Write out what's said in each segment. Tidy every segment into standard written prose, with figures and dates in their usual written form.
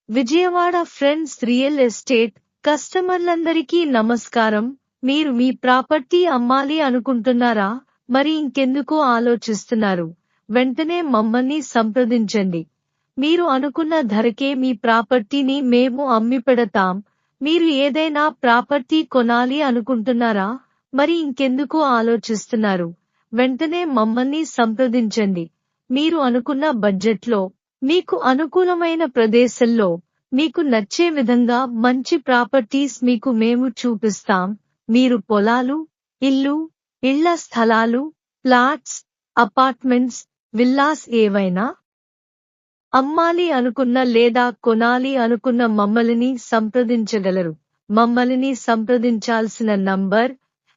Vijayawada friends real estate కస్టమర్లందరికీ నమస్కారం. మీరు మీ property అమ్మాలి అనుకుంటున్నారా? మరి ఇంకెందుకు ఆలోచిస్తున్నారు? వెంటనే మమ్మల్ని సంప్రదించండి. మీరు అనుకున్న ధరకే మీ ప్రాపర్టీని మేము అమ్మిపెడతాం. మీరు ఏదైనా ప్రాపర్టీ కొనాలి అనుకుంటున్నారా? మరి ఇంకెందుకు ఆలోచిస్తున్నారు? వెంటనే మమ్మల్ని సంప్రదించండి. మీరు అనుకున్న బడ్జెట్లో, మీకు అనుకూలమైన ప్రదేశంలో, మీకు నచ్చే విధంగా మంచి ప్రాపర్టీస్ మీకు మేము చూపిస్తాం. మీరు పొలాలు, ఇళ్ల స్థలాలు, ప్లాట్స్, అపార్ట్మెంట్స్, విల్లాస్ ఏవైనా అమ్మాలి అనుకున్న లేదా కొనాలి అనుకున్న మమ్మల్ని సంప్రదించగలరు. మమ్మల్ని సంప్రదించాల్సిన నంబర్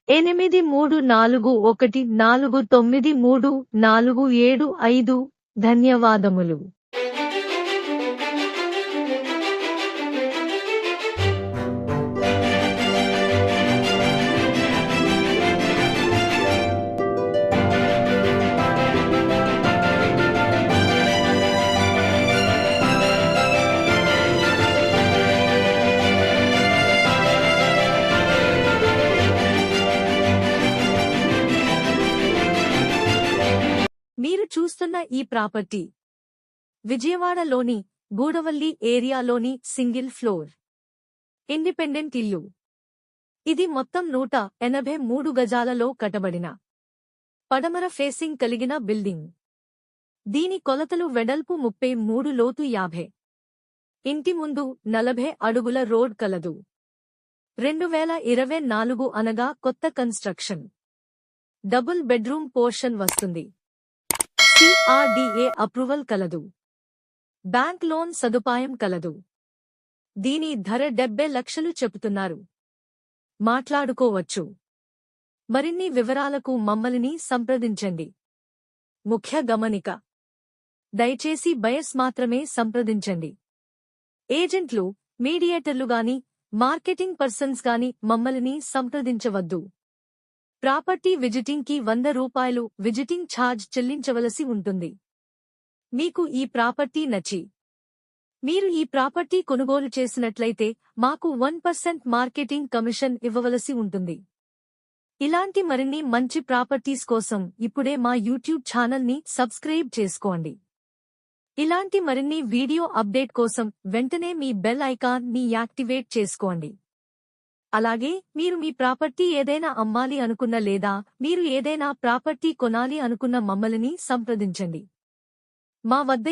8341493475. ధన్యవాదములు. మీరు చూస్తున్న ఈ ప్రాపర్టీ విజయవాడలోని గూడవల్లి ఏరియాలోని సింగిల్ ఫ్లోర్ ఇండిపెండెంట్ ఇల్లు. ఇది మొత్తం 183 గజాలలో కట్టబడిన పడమర ఫేసింగ్ కలిగిన బిల్డింగ్. దీని కొలతలు వెడల్పు 33, లోతు 50. ఇంటి ముందు 40 అడుగుల రోడ్ కలదు. 2024 అనగా కొత్త కన్స్ట్రక్షన్. డబుల్ బెడ్రూమ్ పోర్షన్ వస్తుంది. CRDA అప్రూవల్ కలదు. బ్యాంక్ లోన్ సదుపాయం కలదు. దీని ధర 70 లక్షలు చెబుతున్నారు. మాట్లాడుకోవచ్చు. మరిన్ని వివరాలకు మమ్మల్ని సంప్రదించండి. ముఖ్య గమనిక: దయచేసి బయర్స్ మాత్రమే సంప్రదించండి. ఏజెంట్లు, మీడియేటర్లు గాని, మార్కెటింగ్ పర్సన్స్ గాని మమ్మల్ని సంప్రదించవద్దు. ప్రాపర్టీ విజిటింగ్ కి ₹100 విజిటింగ్ ఛార్జ్ చెల్లించవలసి ఉంటుంది. మీకు ఈ ప్రాపర్టీ నచ్చి మీరు ఈ ప్రాపర్టీ కొనుగోలు చేసినట్లయితే మాకు 1% మార్కెటింగ్ కమిషన్ ఇవ్వవలసి ఉంటుంది. ఇలాంటి మరిన్ని మంచి ప్రాపర్టీస్ కోసం ఇప్పుడే మా యూట్యూబ్ ఛానల్ని సబ్స్క్రైబ్ చేసుకోండి. ఇలాంటి మరిన్ని వీడియో అప్డేట్ కోసం వెంటనే మీ బెల్ ఐకాన్ ని యాక్టివేట్ చేసుకోండి. అలాగే మీరు మీ ప్రాపర్టీ ఏదైనా అమ్మాలి అనుకున్న లేదా మీరు ఏదైనా ప్రాపర్టీ కొనాలి అనుకున్న మమ్మల్ని సంప్రదించండి. మా వద్ద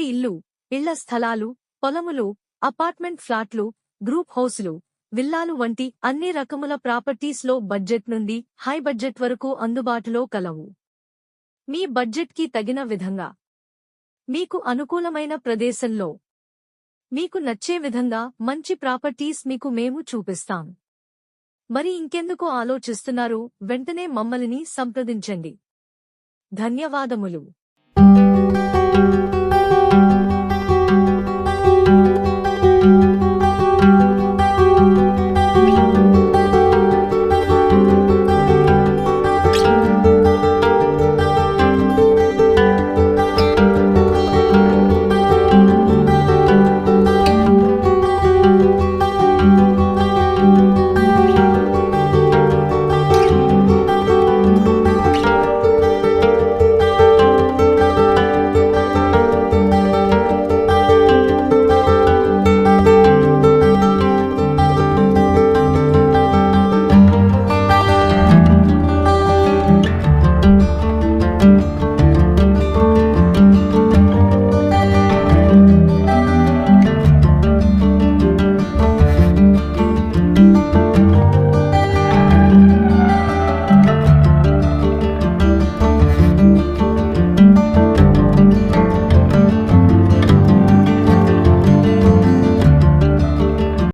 ఇళ్ల స్థలాలు, పొలములు, అపార్ట్మెంట్ ఫ్లాట్లు, గ్రూప్ హౌసులు, విల్లాలు వంటి అన్ని రకముల ప్రాపర్టీస్ లో బడ్జెట్ నుండి హై బడ్జెట్ వరకు అందుబాటులో కలవు. మీ బడ్జెట్ కి తగిన విధంగా, మీకు అనుకూలమైన ప్రదేశంలో, మీకు నచ్చే విధంగా మంచి ప్రాపర్టీస్ మీకు మేము చూపిస్తాం. మరి ఇంకెందుకు ఆలోచిస్తున్నారు? వెంటనే మమ్మల్ని సంప్రదించండి. ధన్యవాదములు.